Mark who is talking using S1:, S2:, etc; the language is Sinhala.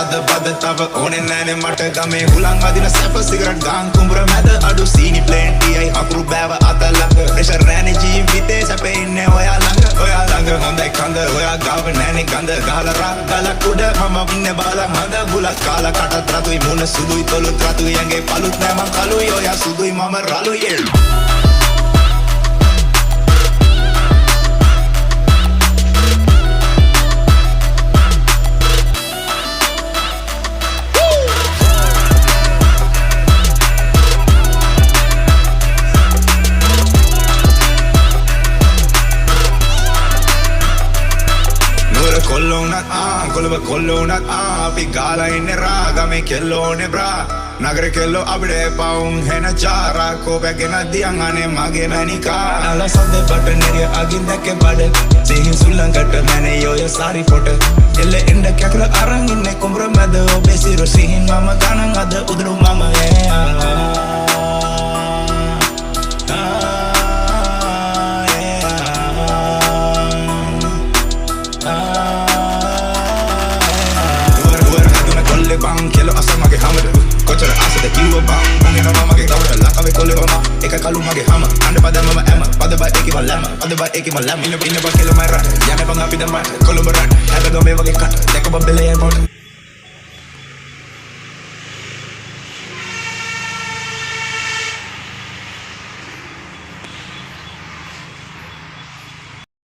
S1: බද තව ඕනේ නෑනේ මට ගමේ හුලං අදින සැප සිගරට් ගාන් කුඹුර මැද අඩු සීනි ප්ලේන්ටියයි අකුරු බෑව අතලක ප්‍රෙෂර් නෑනේ ජීවිතේ සැපේ ඉන්නේ ඔයා ළඟ හොඳයි කඳ ඔයා ගාව නෑනේ ගඳ ගහලා රා ගලක් උඩ මම ඉන්නේ බාලා මඳ බුලත් කාලා කටත් රතුයි මුණ සුදුයි තොලුත් රතුයි ඇඟේ පළුත් නෑ මං කළුයි ඔයා සුදුයි මම රළුයි කොල්ලෝනත් අපි ගාලා ඉන්නේ රාගමේ කෙල්ලෝනේ බ්‍රා නගර කෙල්ලෝ අපිට පවුම් හෙන චාරා කෝපැගෙන දියන් අනේ මගේ මැනිකා අලසද්ද බට නෙරිය අගින් දැක්කේ බඩ සිහින් සුල්ලංකට මැනේ යෝය සාරි ෆොට එල්ල එන්න කැකල අරන් ඉන්නේ කුඹර මැද ඔබේ සිරු සිහින් මම ගණන් අද උදුරු මම bang kelo asa mage hamada kochara asa de kiwa bang bungena mama ge gawata la kave kolle mama eka kalu mage hama ande pada mama ema pada ba eki malama pada ba eki malama ina ba kelo mai rat yana bang api da mat kolombarat have go me wage kat deka ba bele e mot